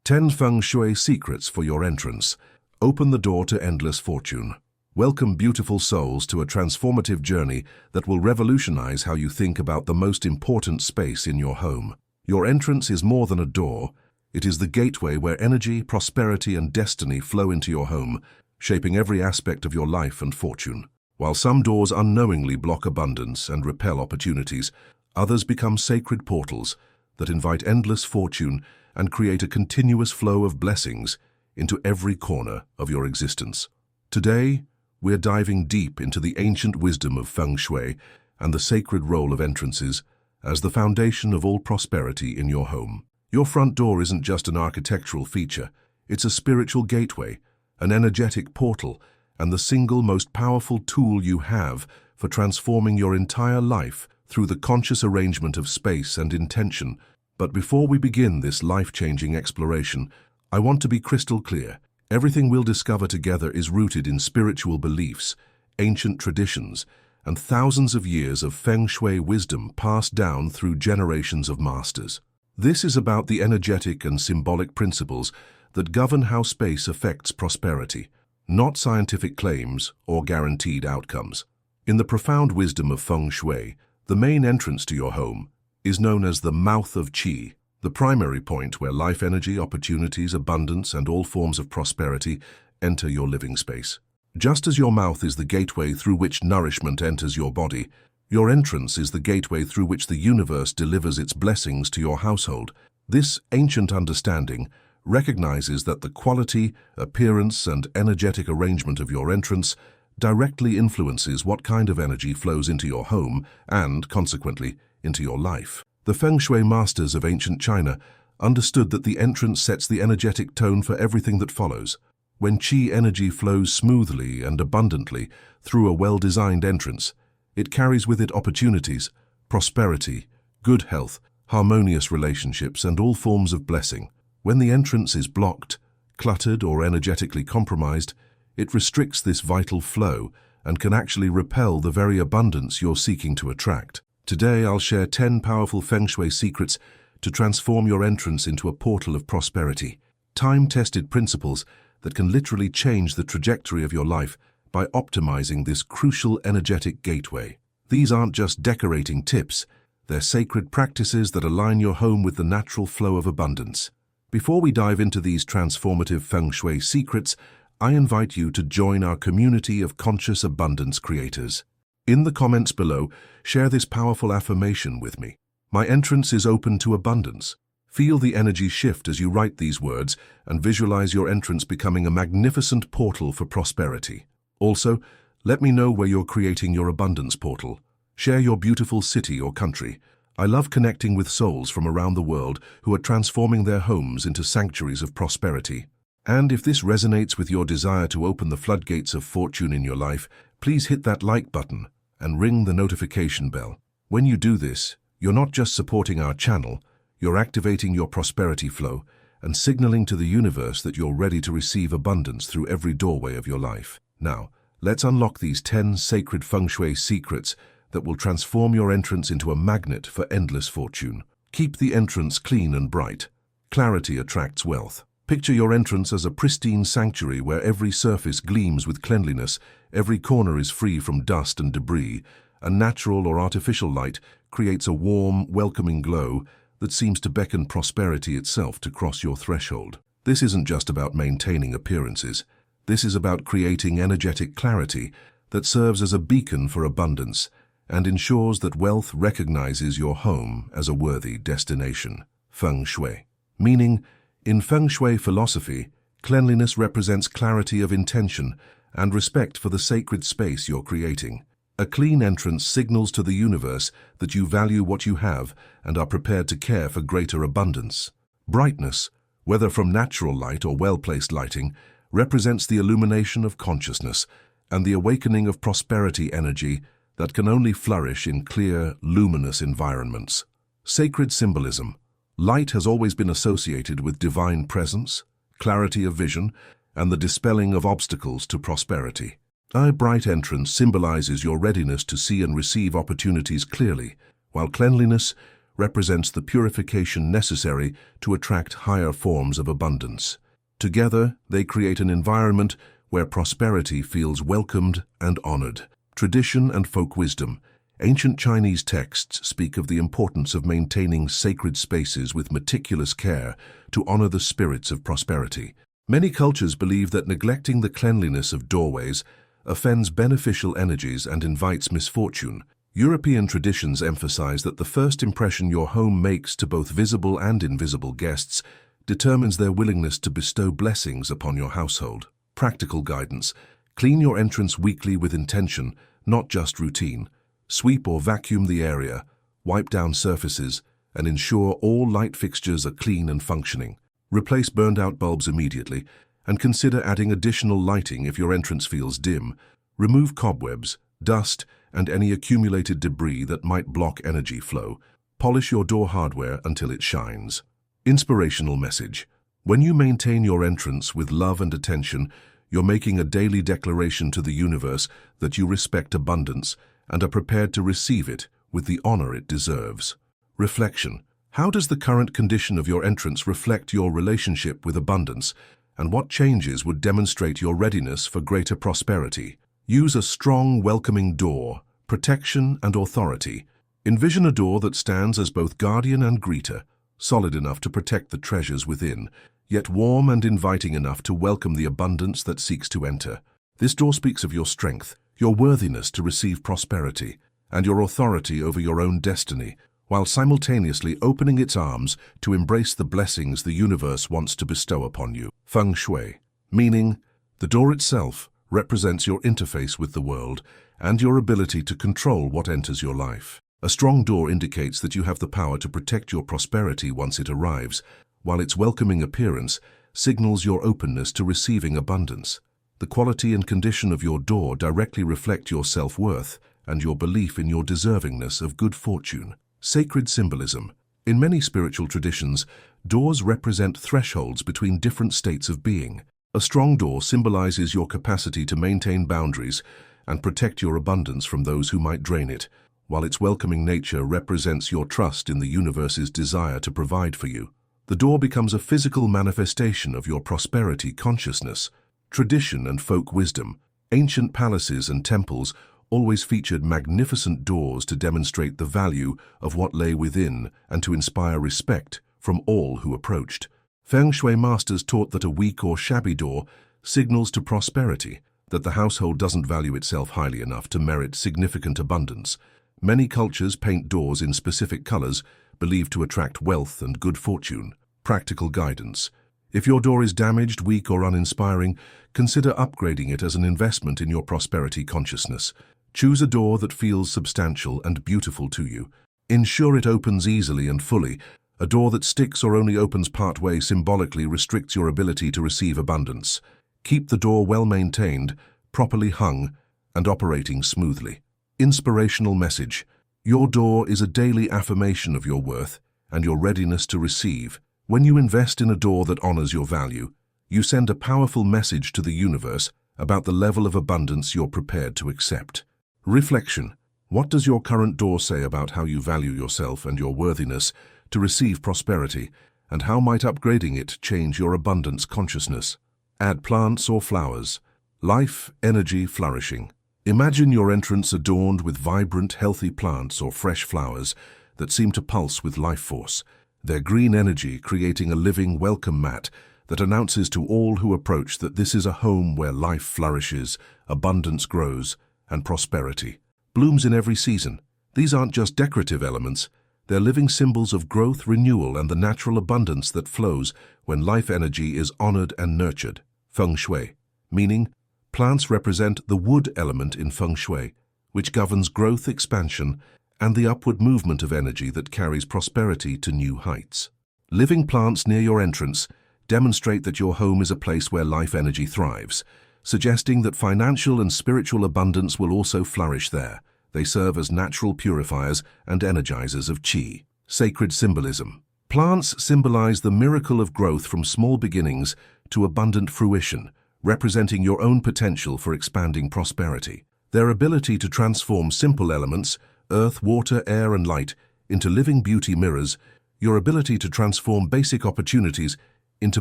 10 Feng Shui secrets for your entrance. Open the door to endless fortune. Welcome beautiful souls to a transformative journey that will revolutionize how you think about the most important space in your home. Your entrance is more than a door. It is the gateway where energy, prosperity, and destiny flow into your home, shaping every aspect of your life and fortune. While some doors unknowingly block abundance and repel opportunities, others become sacred portals that invite endless fortune and create a continuous flow of blessings into every corner of your existence. Today, we're diving deep into the ancient wisdom of Feng Shui and the sacred role of entrances as the foundation of all prosperity in your home. Your front door isn't just an architectural feature, it's a spiritual gateway, an energetic portal, and the single most powerful tool you have for transforming your entire life through the conscious arrangement of space and intention. But before we begin this life-changing exploration, I want to be crystal clear. Everything we'll discover together is rooted in spiritual beliefs, ancient traditions, and thousands of years of Feng Shui wisdom passed down through generations of masters. This is about the energetic and symbolic principles that govern how space affects prosperity, not scientific claims or guaranteed outcomes. In the profound wisdom of Feng Shui, the main entrance to your home is known as the mouth of Qi, the primary point where life energy, opportunities, abundance, and all forms of prosperity enter your living space. Just as your mouth is the gateway through which nourishment enters your body, your entrance is the gateway through which the universe delivers its blessings to your household. This ancient understanding recognizes that the quality, appearance, and energetic arrangement of your entrance directly influences what kind of energy flows into your home and, consequently, into your life. The Feng Shui masters of ancient China understood that the entrance sets the energetic tone for everything that follows. When Qi energy flows smoothly and abundantly through a well-designed entrance, it carries with it opportunities, prosperity, good health, harmonious relationships, and all forms of blessing. When the entrance is blocked, cluttered, or energetically compromised, it restricts this vital flow and can actually repel the very abundance you're seeking to attract. Today, I'll share 10 powerful Feng Shui secrets to transform your entrance into a portal of prosperity. Time-tested principles that can literally change the trajectory of your life by optimizing this crucial energetic gateway. These aren't just decorating tips, they're sacred practices that align your home with the natural flow of abundance. Before we dive into these transformative Feng Shui secrets, I invite you to join our community of conscious abundance creators. In the comments below, share this powerful affirmation with me. My entrance is open to abundance. Feel the energy shift as you write these words and visualize your entrance becoming a magnificent portal for prosperity. Also, let me know where you're creating your abundance portal. Share your beautiful city or country. I love connecting with souls from around the world who are transforming their homes into sanctuaries of prosperity. And if this resonates with your desire to open the floodgates of fortune in your life, please hit that like button and ring the notification bell. When you do this, you're not just supporting our channel, you're activating your prosperity flow and signaling to the universe that you're ready to receive abundance through every doorway of your life. Now, let's unlock these 10 sacred Feng Shui secrets that will transform your entrance into a magnet for endless fortune. Keep the entrance clean and bright. Clarity attracts wealth. Picture your entrance as a pristine sanctuary where every surface gleams with cleanliness, every corner is free from dust and debris, and natural or artificial light creates a warm, welcoming glow that seems to beckon prosperity itself to cross your threshold. This isn't just about maintaining appearances. This is about creating energetic clarity that serves as a beacon for abundance and ensures that wealth recognizes your home as a worthy destination. Feng Shui. Meaning, in Feng Shui philosophy, cleanliness represents clarity of intention and respect for the sacred space you're creating. A clean entrance signals to the universe that you value what you have and are prepared to care for greater abundance. Brightness, whether from natural light or well-placed lighting, represents the illumination of consciousness and the awakening of prosperity energy that can only flourish in clear, luminous environments. Sacred symbolism. Light has always been associated with divine presence, clarity of vision, and the dispelling of obstacles to prosperity. A bright entrance symbolizes your readiness to see and receive opportunities clearly, while cleanliness represents the purification necessary to attract higher forms of abundance. Together, they create an environment where prosperity feels welcomed and honored. Tradition and folk wisdom. Ancient Chinese texts speak of the importance of maintaining sacred spaces with meticulous care to honor the spirits of prosperity. Many cultures believe that neglecting the cleanliness of doorways offends beneficial energies and invites misfortune. European traditions emphasize that the first impression your home makes to both visible and invisible guests determines their willingness to bestow blessings upon your household. Practical guidance. Clean your entrance weekly with intention, not just routine. Sweep or vacuum the area, wipe down surfaces, and ensure all light fixtures are clean and functioning. Replace burned-out bulbs immediately, and consider adding additional lighting if your entrance feels dim. Remove cobwebs, dust, and any accumulated debris that might block energy flow. Polish your door hardware until it shines. Inspirational message. When you maintain your entrance with love and attention, you're making a daily declaration to the universe that you respect abundance and are prepared to receive it with the honor it deserves. Reflection. How does the current condition of your entrance reflect your relationship with abundance, and what changes would demonstrate your readiness for greater prosperity? Use a strong, welcoming door, protection and authority. Envision a door that stands as both guardian and greeter, solid enough to protect the treasures within, yet warm and inviting enough to welcome the abundance that seeks to enter. This door speaks of your strength, your worthiness to receive prosperity, and your authority over your own destiny, while simultaneously opening its arms to embrace the blessings the universe wants to bestow upon you. Feng Shui, meaning the door itself represents your interface with the world and your ability to control what enters your life. A strong door indicates that you have the power to protect your prosperity once it arrives, while its welcoming appearance signals your openness to receiving abundance. The quality and condition of your door directly reflect your self-worth and your belief in your deservingness of good fortune. Sacred symbolism. In many spiritual traditions, doors represent thresholds between different states of being. A strong door symbolizes your capacity to maintain boundaries and protect your abundance from those who might drain it, while its welcoming nature represents your trust in the universe's desire to provide for you. The door becomes a physical manifestation of your prosperity consciousness. Tradition and folk wisdom. Ancient palaces and temples always featured magnificent doors to demonstrate the value of what lay within and to inspire respect from all who approached. Feng Shui masters taught that a weak or shabby door signals to prosperity, that the household doesn't value itself highly enough to merit significant abundance. Many cultures paint doors in specific colors, believed to attract wealth and good fortune. Practical guidance. If your door is damaged, weak, or uninspiring, consider upgrading it as an investment in your prosperity consciousness. Choose a door that feels substantial and beautiful to you. Ensure it opens easily and fully. A door that sticks or only opens part-way symbolically restricts your ability to receive abundance. Keep the door well maintained, properly hung, and operating smoothly. Inspirational message. Your door is a daily affirmation of your worth and your readiness to receive. When you invest in a door that honors your value, you send a powerful message to the universe about the level of abundance you're prepared to accept. Reflection. What does your current door say about how you value yourself and your worthiness to receive prosperity, and how might upgrading it change your abundance consciousness? Add plants or flowers. Life, energy, flourishing. Imagine your entrance adorned with vibrant, healthy plants or fresh flowers that seem to pulse with life force, their green energy creating a living welcome mat that announces to all who approach that this is a home where life flourishes, abundance grows, and prosperity blooms in every season. These aren't just decorative elements, they're living symbols of growth, renewal, and the natural abundance that flows when life energy is honored and nurtured. Feng Shui, meaning plants represent the wood element in Feng Shui, which governs growth, expansion, and the upward movement of energy that carries prosperity to new heights. Living plants near your entrance demonstrate that your home is a place where life energy thrives, suggesting that financial and spiritual abundance will also flourish there. They serve as natural purifiers and energizers of qi. Sacred symbolism. Plants symbolize the miracle of growth from small beginnings to abundant fruition, representing your own potential for expanding prosperity. Their ability to transform simple elements, earth, water, air, and light, into living beauty mirrors your ability to transform basic opportunities into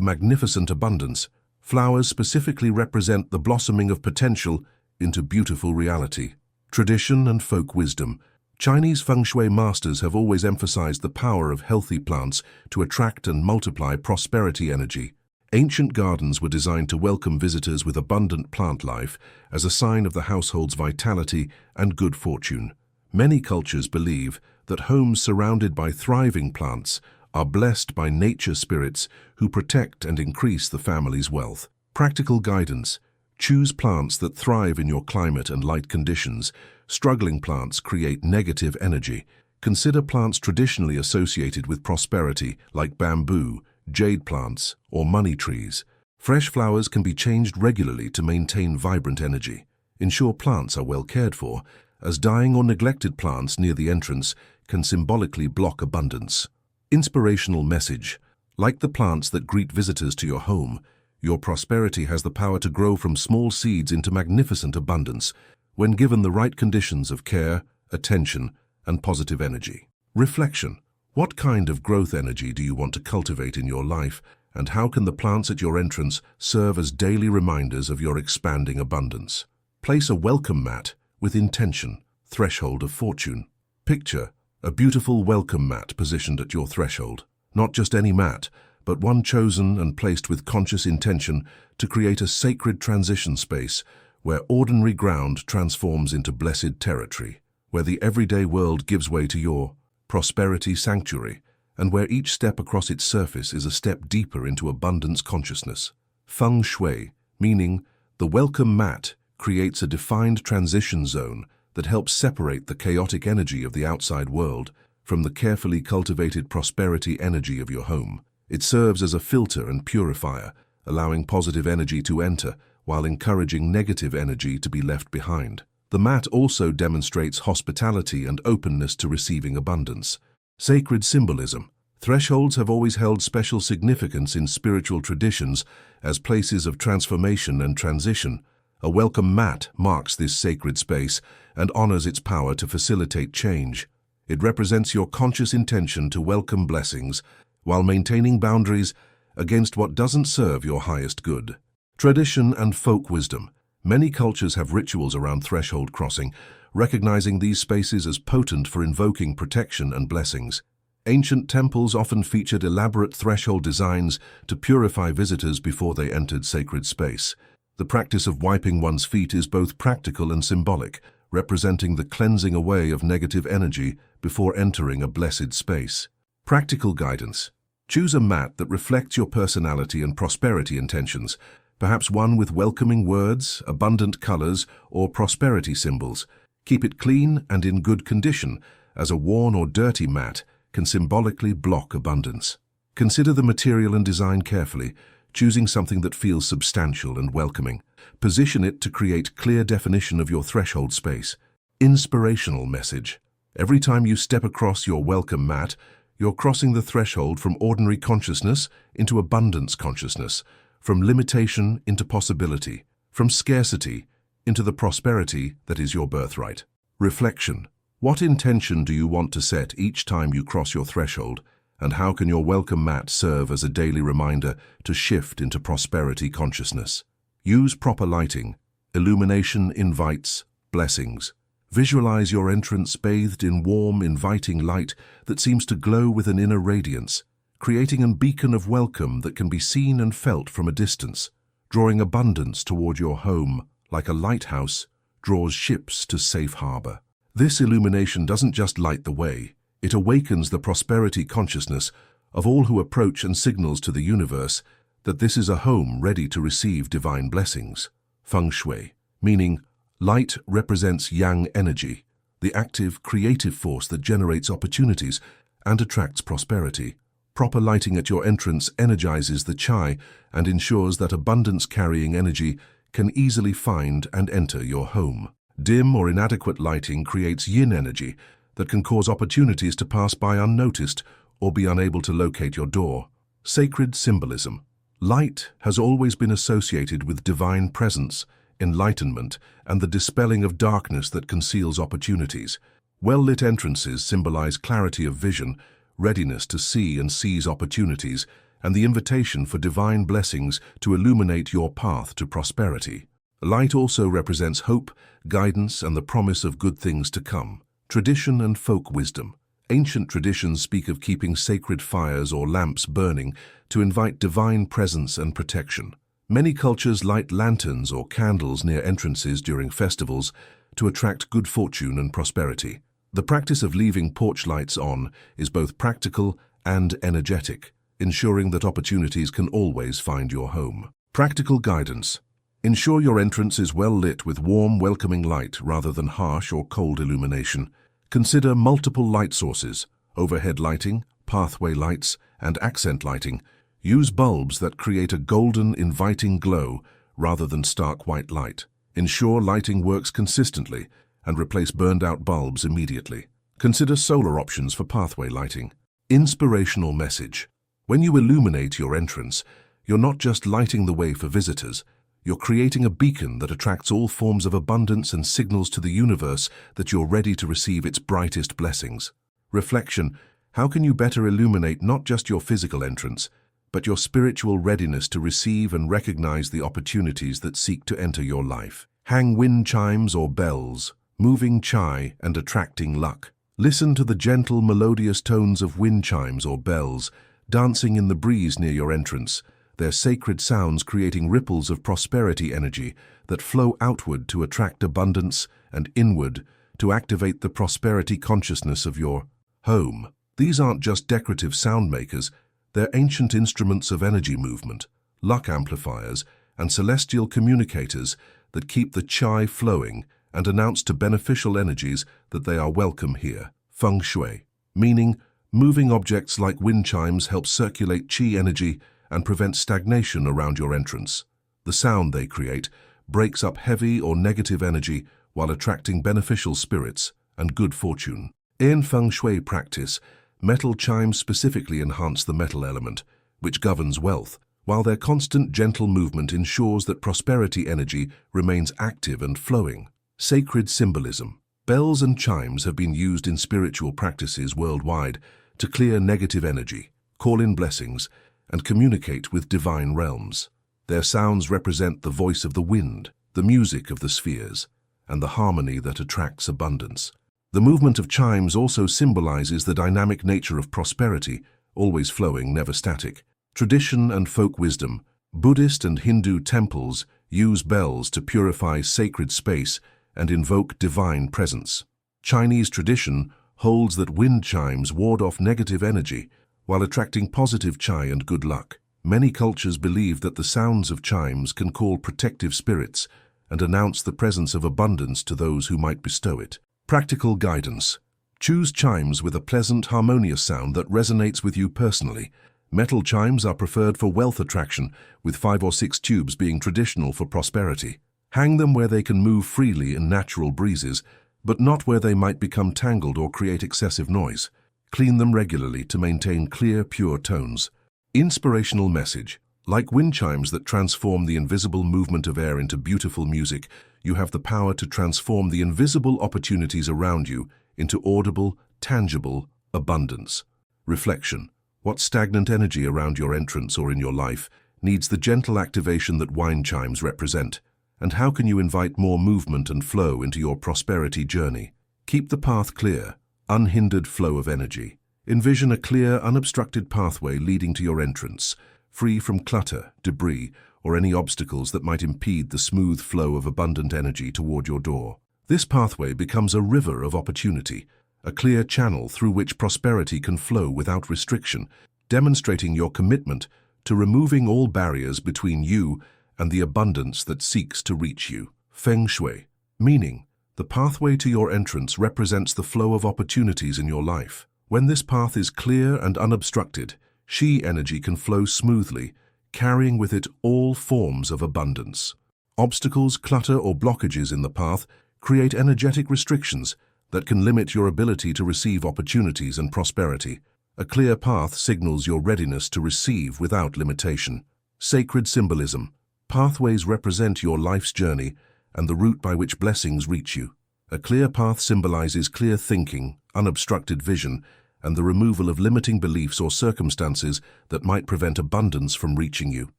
magnificent abundance. Flowers specifically represent the blossoming of potential into beautiful reality. Tradition and folk wisdom. Chinese Feng Shui masters have always emphasized the power of healthy plants to attract and multiply prosperity energy. Ancient gardens were designed to welcome visitors with abundant plant life as a sign of the household's vitality and good fortune. Many cultures believe that homes surrounded by thriving plants are blessed by nature spirits who protect and increase the family's wealth. Practical guidance. Choose plants that thrive in your climate and light conditions. Struggling plants create negative energy. Consider plants traditionally associated with prosperity, like bamboo, jade plants, or money trees. Fresh flowers can be changed regularly to maintain vibrant energy. Ensure plants are well cared for, as dying or neglected plants near the entrance can symbolically block abundance. Inspirational message. Like the plants that greet visitors to your home, your prosperity has the power to grow from small seeds into magnificent abundance when given the right conditions of care, attention, and positive energy. Reflection. What kind of growth energy do you want to cultivate in your life, and how can the plants at your entrance serve as daily reminders of your expanding abundance? Place a welcome mat with intention, threshold of fortune. Picture a beautiful welcome mat positioned at your threshold. Not just any mat, but one chosen and placed with conscious intention to create a sacred transition space where ordinary ground transforms into blessed territory, where the everyday world gives way to your prosperity sanctuary, and where each step across its surface is a step deeper into abundance consciousness. Feng Shui, meaning the welcome mat, creates a defined transition zone that helps separate the chaotic energy of the outside world from the carefully cultivated prosperity energy of your home. It serves as a filter and purifier, allowing positive energy to enter while encouraging negative energy to be left behind. The mat also demonstrates hospitality and openness to receiving abundance. Sacred symbolism. Thresholds have always held special significance in spiritual traditions as places of transformation and transition. A welcome mat marks this sacred space and honors its power to facilitate change. It represents your conscious intention to welcome blessings while maintaining boundaries against what doesn't serve your highest good. Tradition and folk wisdom. Many cultures have rituals around threshold crossing, recognizing these spaces as potent for invoking protection and blessings. Ancient temples often featured elaborate threshold designs to purify visitors before they entered sacred space. The practice of wiping one's feet is both practical and symbolic, representing the cleansing away of negative energy before entering a blessed space. Practical guidance. Choose a mat that reflects your personality and prosperity intentions, perhaps one with welcoming words, abundant colors, or prosperity symbols. Keep it clean and in good condition, as a worn or dirty mat can symbolically block abundance. Consider the material and design carefully, choosing something that feels substantial and welcoming. Position it to create clear definition of your threshold space. Inspirational message. Every time you step across your welcome mat, you're crossing the threshold from ordinary consciousness into abundance consciousness, from limitation into possibility, from scarcity into the prosperity that is your birthright. Reflection. What intention do you want to set each time you cross your threshold, and how can your welcome mat serve as a daily reminder to shift into prosperity consciousness? Use proper lighting. Illumination invites blessings. Visualize your entrance bathed in warm, inviting light that seems to glow with an inner radiance, creating a beacon of welcome that can be seen and felt from a distance, drawing abundance toward your home like a lighthouse draws ships to safe harbor. This illumination doesn't just light the way, it awakens the prosperity consciousness of all who approach and signals to the universe that this is a home ready to receive divine blessings. Feng Shui, meaning light represents yang energy, the active, creative force that generates opportunities and attracts prosperity. Proper lighting at your entrance energizes the chai and ensures that abundance-carrying energy can easily find and enter your home. Dim or inadequate lighting creates yin energy that can cause opportunities to pass by unnoticed or be unable to locate your door. Sacred symbolism. Light has always been associated with divine presence, enlightenment, and the dispelling of darkness that conceals opportunities. Well-lit entrances symbolize clarity of vision, readiness to see and seize opportunities, and the invitation for divine blessings to illuminate your path to prosperity. Light also represents hope, guidance, and the promise of good things to come. Tradition and folk wisdom. Ancient traditions speak of keeping sacred fires or lamps burning to invite divine presence and protection. Many cultures light lanterns or candles near entrances during festivals to attract good fortune and prosperity. The practice of leaving porch lights on is both practical and energetic, ensuring that opportunities can always find your home. Practical guidance. Ensure your entrance is well lit with warm, welcoming light rather than harsh or cold illumination. Consider multiple light sources: overhead lighting, pathway lights, and accent lighting. Use bulbs that create a golden, inviting glow rather than stark white light. Ensure lighting works consistently and replace burned-out bulbs immediately. Consider solar options for pathway lighting. Inspirational message. When you illuminate your entrance, you're not just lighting the way for visitors, you're creating a beacon that attracts all forms of abundance and signals to the universe that you're ready to receive its brightest blessings. Reflection. How can you better illuminate not just your physical entrance, but your spiritual readiness to receive and recognize the opportunities that seek to enter your life? Hang wind chimes or bells, moving chai and attracting luck. Listen to the gentle, melodious tones of wind chimes or bells, dancing in the breeze near your entrance, their sacred sounds creating ripples of prosperity energy that flow outward to attract abundance and inward to activate the prosperity consciousness of your home. These aren't just decorative sound makers, they're ancient instruments of energy movement, luck amplifiers, and celestial communicators that keep the chai flowing and announce to beneficial energies that they are welcome here. Feng Shui, meaning moving objects like wind chimes help circulate qi energy and prevent stagnation around your entrance. The sound they create breaks up heavy or negative energy while attracting beneficial spirits and good fortune. In Feng Shui practice, metal chimes specifically enhance the metal element, which governs wealth, while their constant gentle movement ensures that prosperity energy remains active and flowing. Sacred symbolism. Bells and chimes have been used in spiritual practices worldwide to clear negative energy, call in blessings, and communicate with divine realms. Their sounds represent the voice of the wind, the music of the spheres, and the harmony that attracts abundance. The movement of chimes also symbolizes the dynamic nature of prosperity, always flowing, never static. Tradition and folk wisdom. Buddhist and Hindu temples use bells to purify sacred space and invoke divine presence. Chinese tradition holds that wind chimes ward off negative energy while attracting positive chai and good luck. Many cultures believe that the sounds of chimes can call protective spirits and announce the presence of abundance to those who might bestow it. Practical guidance. Choose chimes with a pleasant, harmonious sound that resonates with you personally. Metal chimes are preferred for wealth attraction, with 5 or 6 tubes being traditional for prosperity. Hang them where they can move freely in natural breezes, but not where they might become tangled or create excessive noise. Clean them regularly to maintain clear, pure tones. Inspirational message. Like wind chimes that transform the invisible movement of air into beautiful music, you have the power to transform the invisible opportunities around you into audible, tangible abundance. Reflection. What stagnant energy around your entrance or in your life needs the gentle activation that wind chimes represent? And how can you invite more movement and flow into your prosperity journey? Keep the path clear, unhindered flow of energy. Envision a clear, unobstructed pathway leading to your entrance, free from clutter, debris, or any obstacles that might impede the smooth flow of abundant energy toward your door. This pathway becomes a river of opportunity, a clear channel through which prosperity can flow without restriction, demonstrating your commitment to removing all barriers between you and the abundance that seeks to reach you. Feng Shui, meaning the pathway to your entrance represents the flow of opportunities in your life. When this path is clear and unobstructed, Qi energy can flow smoothly, carrying with it all forms of abundance. Obstacles, clutter, or blockages in the path create energetic restrictions that can limit your ability to receive opportunities and prosperity. A clear path signals your readiness to receive without limitation. Sacred symbolism. Pathways represent your life's journey and the route by which blessings reach you. A clear path symbolizes clear thinking, unobstructed vision, and the removal of limiting beliefs or circumstances that might prevent abundance from reaching you.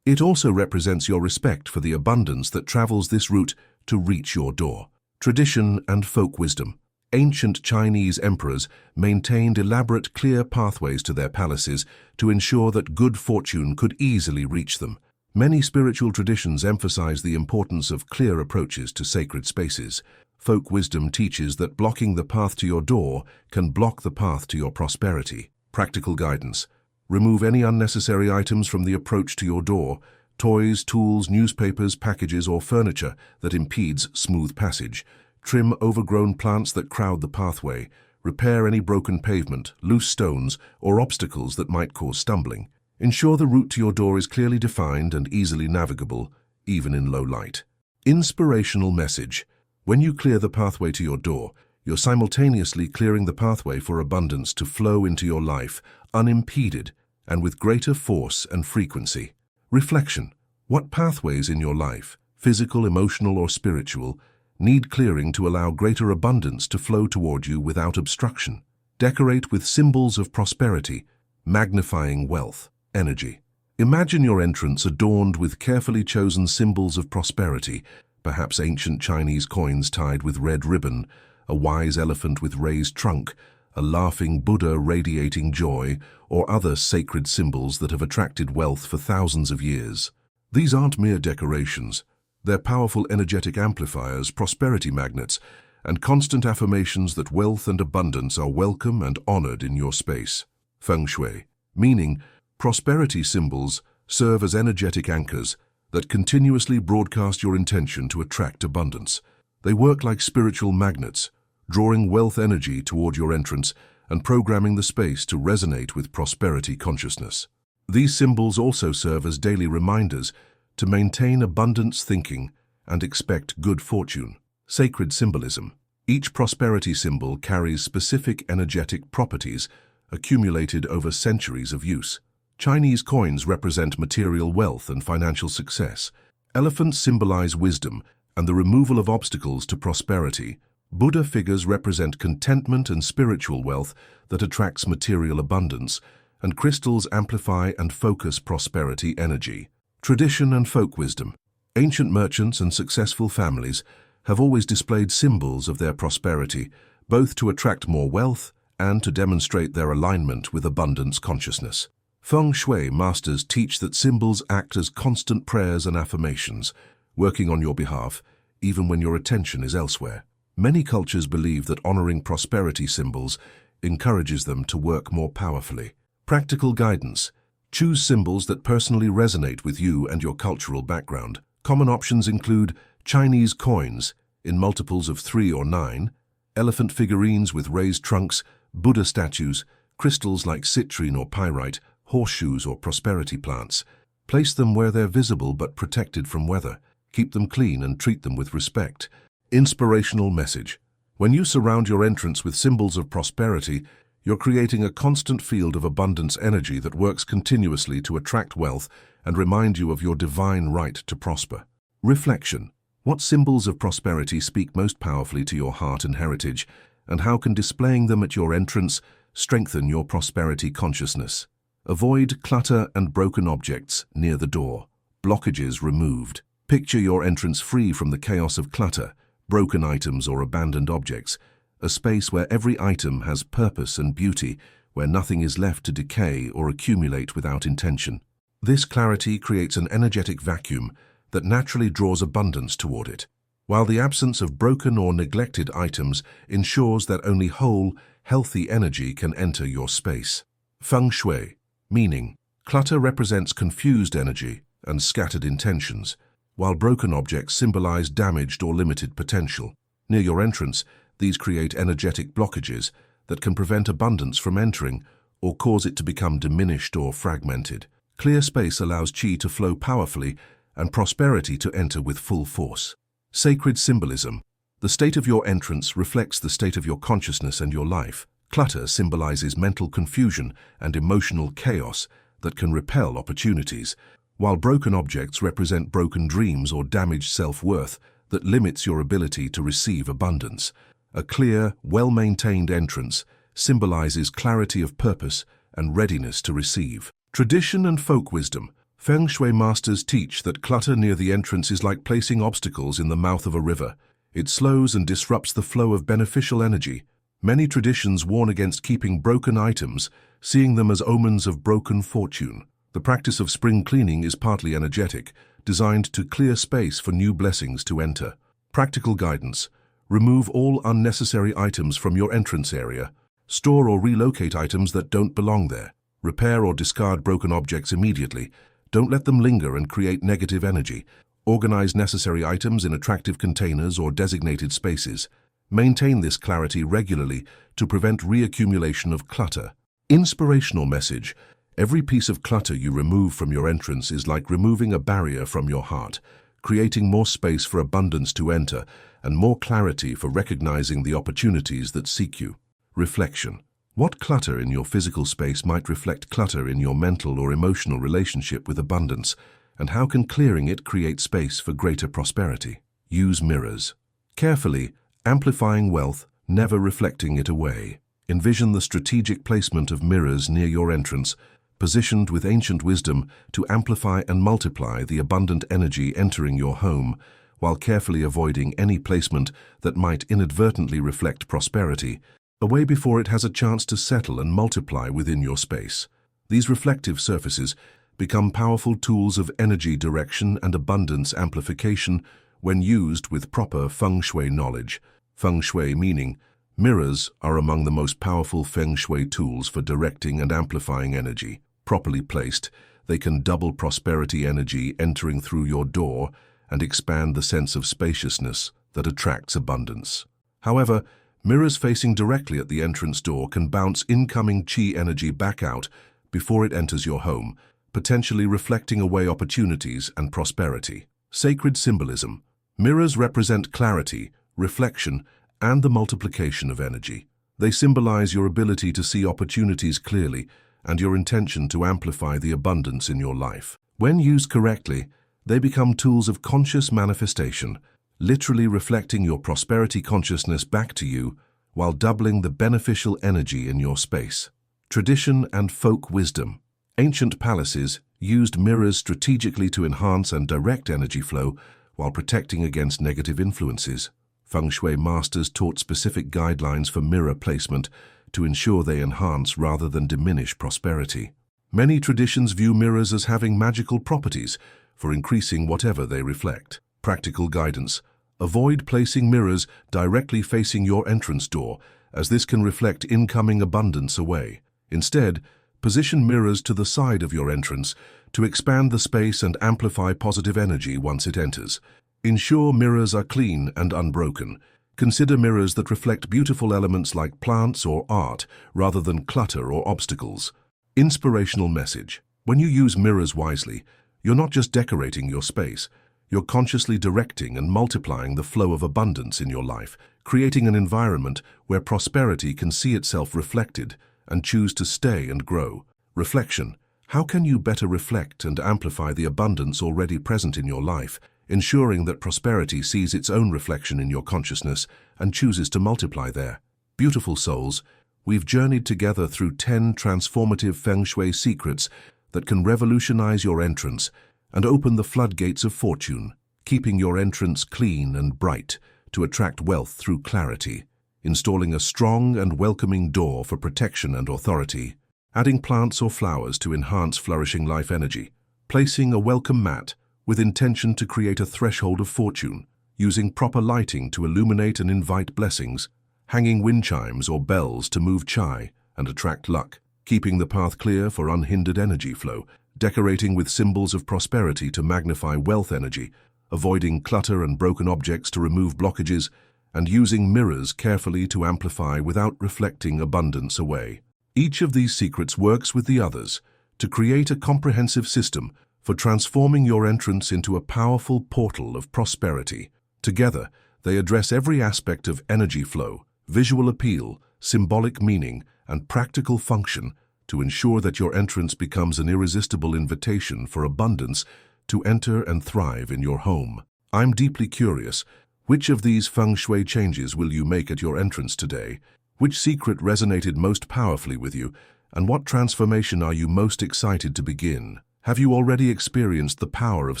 It also represents your respect for the abundance that travels this route to reach your door. Tradition and folk wisdom. Ancient Chinese emperors maintained elaborate, clear pathways to their palaces to ensure that good fortune could easily reach them. Many spiritual traditions emphasize the importance of clear approaches to sacred spaces. Folk wisdom teaches that blocking the path to your door can block the path to your prosperity. Practical guidance. Remove any unnecessary items from the approach to your door, toys, tools, newspapers, packages, or furniture that impedes smooth passage. Trim overgrown plants that crowd the pathway. Repair any broken pavement, loose stones, or obstacles that might cause stumbling. Ensure the route to your door is clearly defined and easily navigable, even in low light. Inspirational message. When you clear the pathway to your door, you're simultaneously clearing the pathway for abundance to flow into your life, unimpeded and with greater force and frequency. Reflection. What pathways in your life, physical, emotional, or spiritual, need clearing to allow greater abundance to flow toward you without obstruction? Decorate with symbols of prosperity, magnifying wealth, energy. Imagine your entrance adorned with carefully chosen symbols of prosperity, perhaps ancient Chinese coins tied with red ribbon, a wise elephant with raised trunk, a laughing Buddha radiating joy, or other sacred symbols that have attracted wealth for thousands of years. These aren't mere decorations. They're powerful energetic amplifiers, prosperity magnets, and constant affirmations that wealth and abundance are welcome and honored in your space. Feng Shui, meaning prosperity symbols serve as energetic anchors that continuously broadcast your intention to attract abundance. They work like spiritual magnets, drawing wealth energy toward your entrance and programming the space to resonate with prosperity consciousness. These symbols also serve as daily reminders to maintain abundance thinking and expect good fortune. Sacred symbolism. Each prosperity symbol carries specific energetic properties accumulated over centuries of use. Chinese coins represent material wealth and financial success. Elephants symbolize wisdom and the removal of obstacles to prosperity. Buddha figures represent contentment and spiritual wealth that attracts material abundance, and crystals amplify and focus prosperity energy. Tradition and folk wisdom. Ancient merchants and successful families have always displayed symbols of their prosperity, both to attract more wealth and to demonstrate their alignment with abundance consciousness. Feng Shui masters teach that symbols act as constant prayers and affirmations, working on your behalf, even when your attention is elsewhere. Many cultures believe that honoring prosperity symbols encourages them to work more powerfully. Practical guidance. Choose symbols that personally resonate with you and your cultural background. Common options include Chinese coins in multiples of 3 or 9, elephant figurines with raised trunks, Buddha statues, crystals like citrine or pyrite, horseshoes or prosperity plants. Place them where they're visible but protected from weather. Keep them clean and treat them with respect. Inspirational message. When you surround your entrance with symbols of prosperity, you're creating a constant field of abundance energy that works continuously to attract wealth and remind you of your divine right to prosper. Reflection. What symbols of prosperity speak most powerfully to your heart and heritage, and how can displaying them at your entrance strengthen your prosperity consciousness? Avoid clutter and broken objects near the door. Blockages removed. Picture your entrance free from the chaos of clutter, broken items or abandoned objects, a space where every item has purpose and beauty, where nothing is left to decay or accumulate without intention. This clarity creates an energetic vacuum that naturally draws abundance toward it, while the absence of broken or neglected items ensures that only whole, healthy energy can enter your space. Feng Shui, meaning clutter represents confused energy and scattered intentions, while broken objects symbolize damaged or limited potential. Near your entrance, these create energetic blockages that can prevent abundance from entering or cause it to become diminished or fragmented. Clear space allows qi to flow powerfully and prosperity to enter with full force. Sacred symbolism. The state of your entrance reflects the state of your consciousness and your life. Clutter symbolizes mental confusion and emotional chaos that can repel opportunities, while broken objects represent broken dreams or damaged self-worth that limits your ability to receive abundance. A clear, well-maintained entrance symbolizes clarity of purpose and readiness to receive. Tradition and folk wisdom. Feng Shui masters teach that clutter near the entrance is like placing obstacles in the mouth of a river. It slows and disrupts the flow of beneficial energy. Many traditions warn against keeping broken items, seeing them as omens of broken fortune. The practice of spring cleaning is partly energetic, designed to clear space for new blessings to enter. Practical guidance. Remove all unnecessary items from your entrance area. Store or relocate items that don't belong there. Repair or discard broken objects immediately. Don't let them linger and create negative energy. Organize necessary items in attractive containers or designated spaces. Maintain this clarity regularly to prevent reaccumulation of clutter. Inspirational message. Every piece of clutter you remove from your entrance is like removing a barrier from your heart, creating more space for abundance to enter and more clarity for recognizing the opportunities that seek you. Reflection. What clutter in your physical space might reflect clutter in your mental or emotional relationship with abundance, and how can clearing it create space for greater prosperity? Use mirrors. Carefully, amplifying wealth, never reflecting it away. Envision the strategic placement of mirrors near your entrance, positioned with ancient wisdom to amplify and multiply the abundant energy entering your home, while carefully avoiding any placement that might inadvertently reflect prosperity, away before it has a chance to settle and multiply within your space. These reflective surfaces become powerful tools of energy direction and abundance amplification when used with proper Feng Shui knowledge. Feng Shui meaning, mirrors are among the most powerful Feng Shui tools for directing and amplifying energy. Properly placed, they can double prosperity energy entering through your door and expand the sense of spaciousness that attracts abundance. However, mirrors facing directly at the entrance door can bounce incoming qi energy back out before it enters your home, potentially reflecting away opportunities and prosperity. Sacred symbolism. Mirrors represent clarity, reflection, and the multiplication of energy. They symbolize your ability to see opportunities clearly and your intention to amplify the abundance in your life. When used correctly, they become tools of conscious manifestation, literally reflecting your prosperity consciousness back to you while doubling the beneficial energy in your space. Tradition and folk wisdom. Ancient palaces used mirrors strategically to enhance and direct energy flow while protecting against negative influences. Feng Shui masters taught specific guidelines for mirror placement to ensure they enhance rather than diminish prosperity. Many traditions view mirrors as having magical properties for increasing whatever they reflect. Practical guidance. Avoid placing mirrors directly facing your entrance door, as this can reflect incoming abundance away. Instead, position mirrors to the side of your entrance to expand the space and amplify positive energy once it enters. Ensure mirrors are clean and unbroken. Consider mirrors that reflect beautiful elements like plants or art rather than clutter or obstacles. Inspirational message. When you use mirrors wisely, you're not just decorating your space, you're consciously directing and multiplying the flow of abundance in your life, creating an environment where prosperity can see itself reflected and choose to stay and grow. Reflection. How can you better reflect and amplify the abundance already present in your life, ensuring that prosperity sees its own reflection in your consciousness and chooses to multiply there? Beautiful souls, we've journeyed together through 10 transformative Feng Shui secrets that can revolutionize your entrance and open the floodgates of fortune, keeping your entrance clean and bright to attract wealth through clarity, installing a strong and welcoming door for protection and authority, adding plants or flowers to enhance flourishing life energy, placing a welcome mat with intention to create a threshold of fortune, using proper lighting to illuminate and invite blessings, hanging wind chimes or bells to move chai and attract luck, keeping the path clear for unhindered energy flow, decorating with symbols of prosperity to magnify wealth energy, avoiding clutter and broken objects to remove blockages, and using mirrors carefully to amplify without reflecting abundance away. Each of these secrets works with the others to create a comprehensive system for transforming your entrance into a powerful portal of prosperity. Together, they address every aspect of energy flow, visual appeal, symbolic meaning, and practical function to ensure that your entrance becomes an irresistible invitation for abundance to enter and thrive in your home. I'm deeply curious. Which of these Feng Shui changes will you make at your entrance today? Which secret resonated most powerfully with you? And what transformation are you most excited to begin? Have you already experienced the power of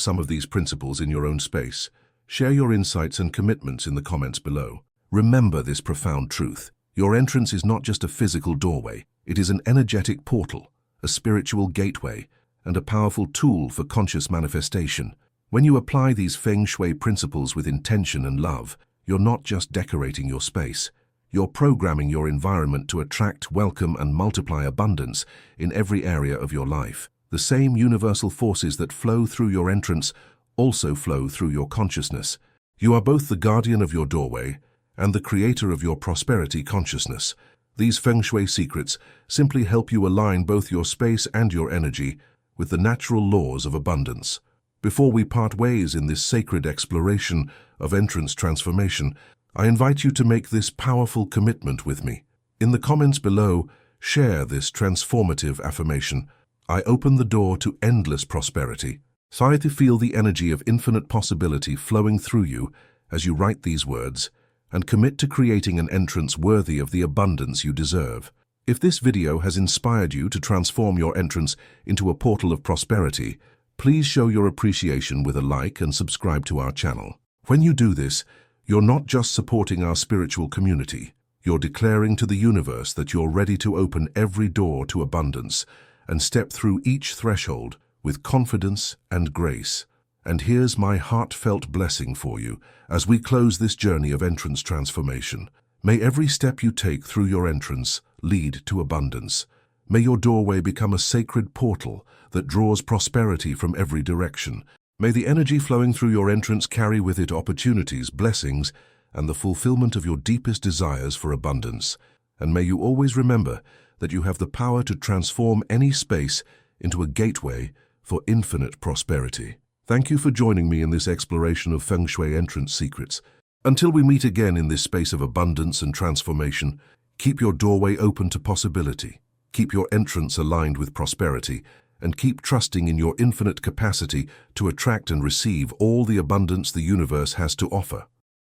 some of these principles in your own space? Share your insights and commitments in the comments below. Remember this profound truth. Your entrance is not just a physical doorway. It is an energetic portal, a spiritual gateway, and a powerful tool for conscious manifestation. When you apply these Feng Shui principles with intention and love, you're not just decorating your space. You're programming your environment to attract, welcome, and multiply abundance in every area of your life. The same universal forces that flow through your entrance also flow through your consciousness. You are both the guardian of your doorway and the creator of your prosperity consciousness. These Feng Shui secrets simply help you align both your space and your energy with the natural laws of abundance. Before we part ways in this sacred exploration of entrance transformation, I invite you to make this powerful commitment with me. In the comments below, share this transformative affirmation. I open the door to endless prosperity. Try to feel the energy of infinite possibility flowing through you as you write these words, and commit to creating an entrance worthy of the abundance you deserve. If this video has inspired you to transform your entrance into a portal of prosperity, please show your appreciation with a like and subscribe to our channel. When you do this, you're not just supporting our spiritual community. You're declaring to the universe that you're ready to open every door to abundance and step through each threshold with confidence and grace. And here's my heartfelt blessing for you as we close this journey of entrance transformation. May every step you take through your entrance lead to abundance. May your doorway become a sacred portal that draws prosperity from every direction. May the energy flowing through your entrance carry with it opportunities, blessings, and the fulfillment of your deepest desires for abundance. And may you always remember that you have the power to transform any space into a gateway for infinite prosperity. Thank you for joining me in this exploration of Feng Shui entrance secrets. Until we meet again in this space of abundance and transformation, keep your doorway open to possibility. Keep your entrance aligned with prosperity, and keep trusting in your infinite capacity to attract and receive all the abundance the universe has to offer.